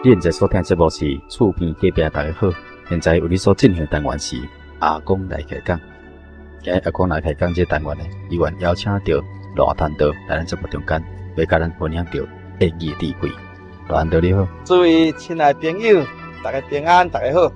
现在所听的节目是厝边隔壁大家好，现在为你所进行的单元是阿公来开讲。今日阿公来开讲这单元呢，依然邀请到罗坦德来咱节目中间，要甲咱分享到演艺智慧。罗坦德你好，诸位亲爱朋友，大家平安，大家好。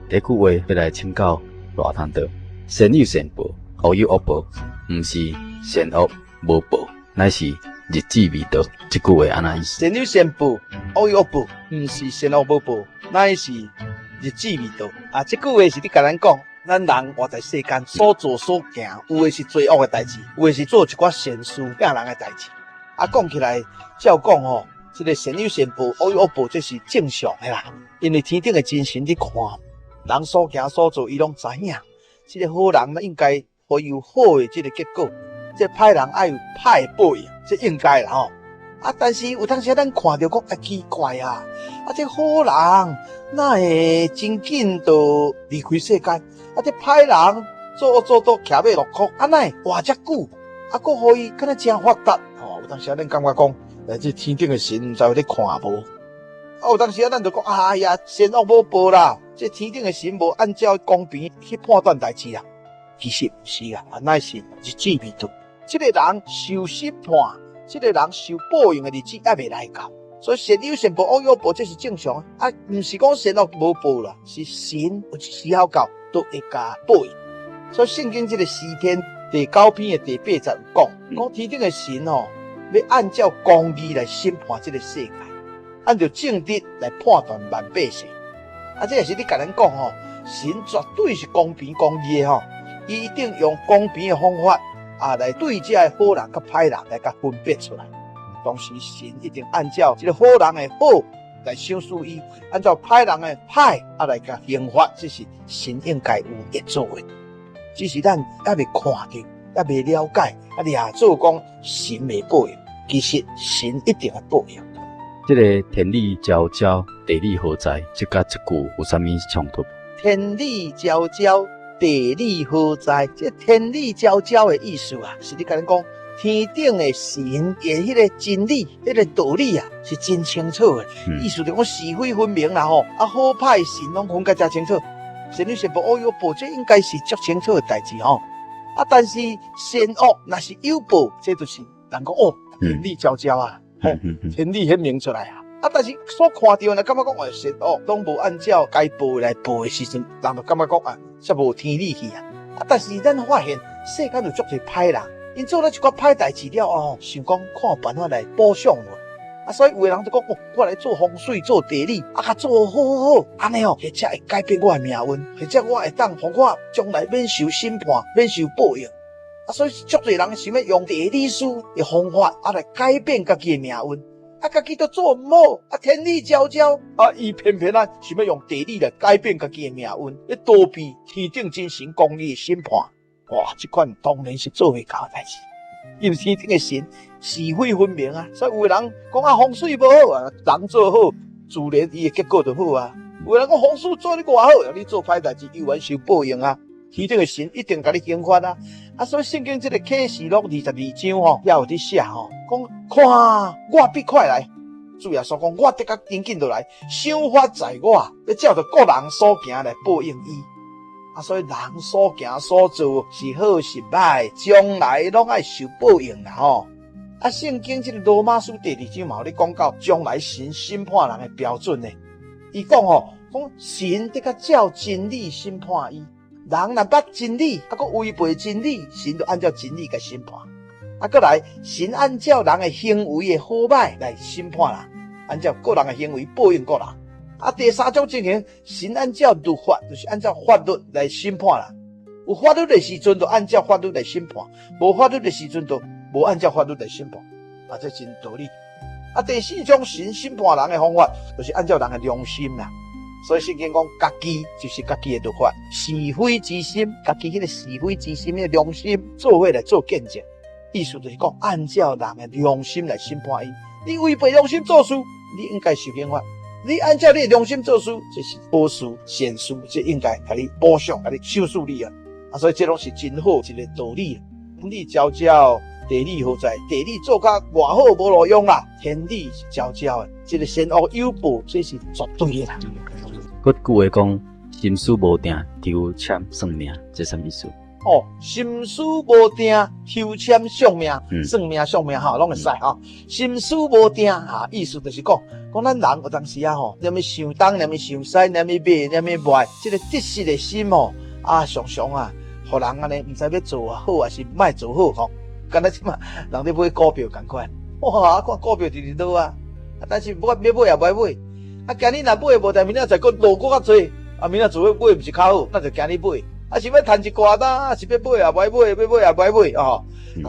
这句话要来请教罗坦德：善有善报，恶有恶报，不是善恶无报，乃是日子未到。这句话安怎意思？善有善报，恶有恶报，不是善恶无报，乃是日子未到。这句话是你甲咱讲，咱人活在世间所做所行，有的是罪恶的代志，有的是做一寡善事惊人的代志。讲起来，照讲吼，这个善有善报，恶有恶报，这是正常的啦。因为天顶的真神伫看，人所行所做，伊拢知影。这个好人应该会有好的这个结果，这歹人爱有歹的报应，这应该啦吼。但是有当时咱看到讲奇怪啊，这好人哪会真紧就离开世间？这歹人做到徛尾落库，哪会活遮久？佫互伊敢若真发达？有当时咱感觉讲，这天顶的神毋知有咧看无？有当时咱就讲，哎呀，善恶无报啦，这天顶的神无按照公平去判断代志啦。其实不是啊，乃是日子未到，这个人受审判。这个人受报应的日子还未来到，所以善有善报，恶有恶报，这是正常啊。不是讲善恶无报啦，是神有一时候到都会加报应。所以圣经这个诗篇第9篇的第8节有讲天顶的神要按照公义来审判这个世界，按照正直来判断万百姓。这也是你甲咱讲神绝对是公平公义的伊一定用公平的方法。来对这个好人甲歹人来甲分别出来，同时神一定按照这个好人的好来赏赐伊，按照歹人的歹来甲刑罚，这是神应该有会做的。只是咱还未看到，还未了解，俩做讲神未报应，其实神一定会报应。这个天理昭昭，地理何在？这甲这句有啥物冲突？天理昭昭。地理何在？这天理昭昭的意思是你甲咱讲，天顶的神的迄个真理、迄个道理是真清楚的。意思就讲是非分明啦好歹神拢分甲真清楚。善有善报，恶有恶报，这应该是足清楚的代志但是善恶若是有报，这就是人讲天理昭昭天理显明出来但是所看到的，感觉讲善恶拢无按照该报来报的时阵，人就感觉讲则无天理去但是咱发现世间有足侪歹人，因做了一寡歹代志了想讲看办法来补偿所以有的人就讲我来做风水做地理做好安尼或者会改变我的命运，或者我会当互我将来免受审判免受报应所以足侪人想要用地理师的方法来改变家己的命运家己都做唔好天理昭昭伊偏偏想要用地理来改变家己的命运，要躲避天顶真神公义的审判。这款当然是做袂到的代志。因为天顶的神是非分明所以有的人讲风水不好人做好，自然伊的结果就好有的人讲风水做得偌好，你做歹代志，有缘受报应天顶的神一定甲你刑罚所以圣经这个启示录22章也有伫写讲看我必快来，主耶稣讲我得较紧紧就来，赏罚在我，要照着各人所行来报应伊所以人所行所做是好是歹，将来拢爱受报应啦圣经这个罗马书第2章嘛，你讲到将来神审判人的标准呢，伊讲神得较照真理审判伊。人若捌真理，佫违背真理，神就按照真理来审判。佫来，神按照人的行为的好歹来审判人，按照个人的行为报应个人。第3种情形，神按照律法，就是按照法律来审判人。有法律的时阵，就按照法律来审判；无法律的时阵，就无按照法律来审判。这真道理。第4种神审判人的方法，就是按照人的良心啦。所以圣经讲，家己就是家己的律法，是非之心，家己迄个是非之心的良心，做伙来做见证。意思就是讲，按照人的良心来审判伊。你违背良心做事，你应该受刑罚；你按照你的良心做事，这是好事善事，这应该给你补偿，给你赏赐你所以这拢是真好一个道理。天理昭昭，地理何在？地理做甲偌好无路用啦，天理是昭昭的。这个善恶有报，这是绝对的啦。嗰句话讲，心思无定，抽签算命，这什么意思？哦，心思无定，抽签算命，算命算命哈，拢会使哈。心思无定哈，意思就是讲咱人有当时啊吼，念咪想东，念咪想西，念咪买，念咪卖，这个得失的心哦，常常啊，互人安尼唔知要做好还是卖做好吼。敢若即嘛，人咧买股票共款，哇，看股票直直倒啊，但是我要买也袂买，今日若买无，但明仔载佫落较济，明仔做要买毋是较好，那就今日买。是要趁一寡单，是要买也袂买，要买也袂买哦。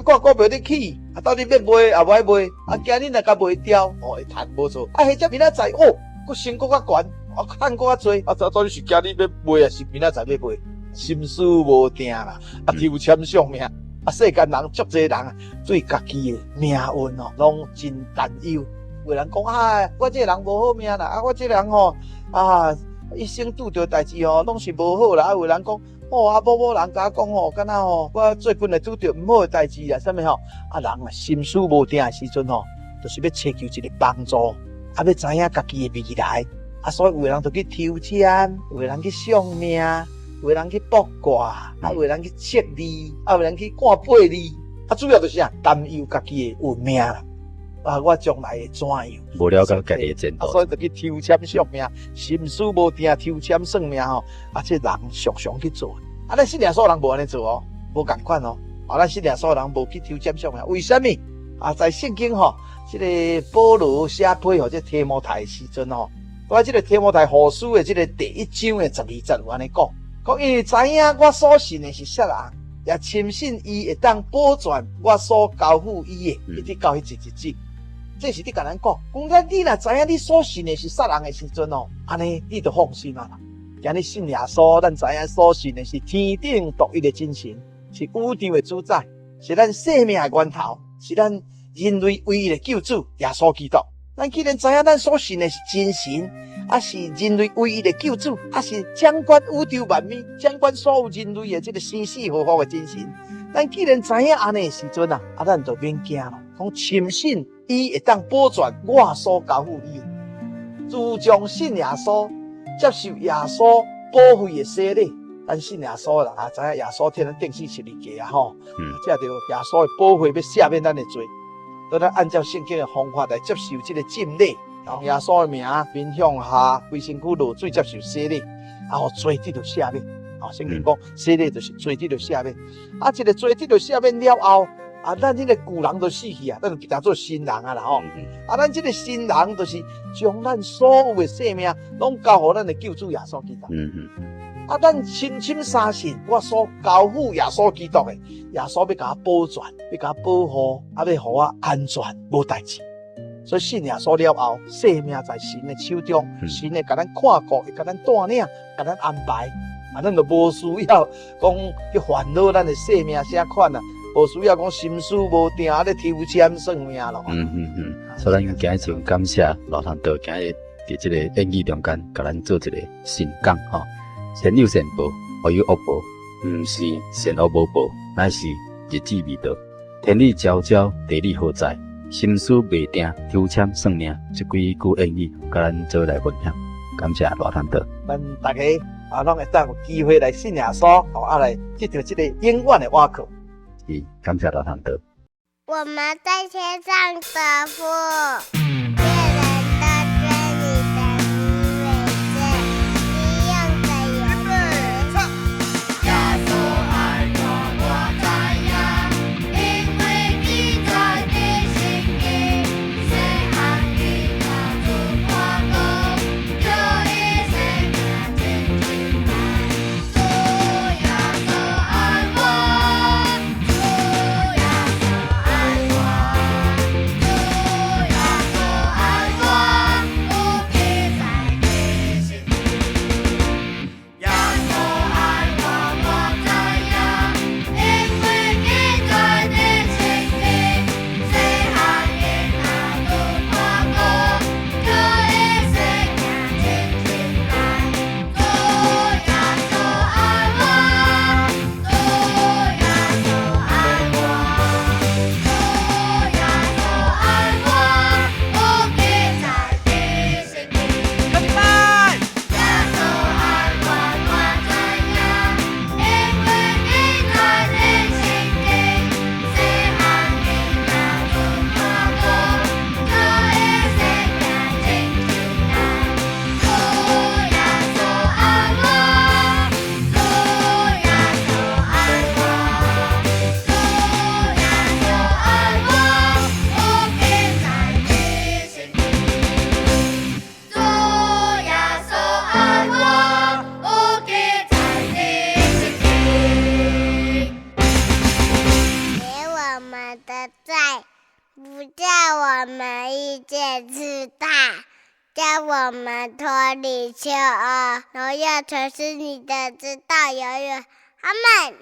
看股票咧起，到底要买也袂买，今日若甲卖掉，会趁无错。或者明仔载佫升佫较悬，趁佫较济，到底是今日要买，还是明仔载要买？心思无定啦，抽签算命，世间人足侪人对家己的命运拢真担忧。有人讲我这个人无好命啦，我这个人一生拄着代志拢是无好啦。有人讲。某人甲我讲敢若我最近会拄着毋好诶代志啦，啥物人心思无定诶时阵就是要寻求一个帮助，要知影家己诶未来，所以有人就去抽签，有人去算命，有人去卜卦，有人去测字，有人去看八字，主要就是担忧家己诶运命啦。我将来会怎样？无了解家己的前途，所以就去抽签算命，心思无定，抽签算命这人常常去做。咱信仰所有人无安尼做无共款咱信仰所有人无去抽签算命，为什么？在圣经这个保罗写批这提摩太的时阵在这个提摩太后书的这个第1章的12节有安尼讲，因为知影我所信的是啥人，也深信伊会当保全我所交付伊的，一直到迄一日。这是你甲咱讲，你若知影你所信的是啥人的时阵安尼你就放心啦。今日信耶稣，咱知影所信的是天顶独一的真神，是宇宙的主宰，是咱生命的源头，是咱人类唯一的救主耶稣基督。咱既然知影咱所信的是真神，是人类唯一的救主，是掌管宇宙万物、掌管所有人类的这个生死祸福的真神。咱既然知影安尼的时阵咱就免惊咯。讲深信伊会当保全我所交付伊，自从信耶稣，接受耶稣保费的洗礼，咱信耶稣啦，知影耶稣替咱定死十字架这着耶稣的保费要赦免咱的罪，都咱按照圣经的方法来接受这个浸礼，用耶稣的名面向下规身躯落水接受洗礼，罪得到赦免。圣经讲洗礼就是罪得到赦免，这个罪得到赦免了后。咱这个旧人就死去咱就变做新人啦咱这个新人就是将咱所有的生命拢交予咱的救主耶稣基督。咱深深相信我所交付耶稣基督的，耶稣要甲我保全，要甲我保护，要互我安全无代志。所以信耶稣了后，生命在神的手中，神会甲咱看顾，会甲咱带领，甲咱安排。咱就无需要讲去烦恼咱的生命啥款无需要讲心思无定咧抽签算命咯。所以咱今日就感谢老唐道今日伫这个演艺中间，甲咱做一个神讲善有善报，恶有恶报，毋是善恶无报，乃是日子未到。天理昭昭，地理何在？心思未定，抽签算命，这几句演义，甲咱做来分享。感谢老唐道。咱大家拢会当有机会来信耶稣，来得到这个永远的瓦靠。感谢老唐道。我们在天上的父。我们意见之大，教我们脱离求恶，荣耀全是你的，直到永远。阿们。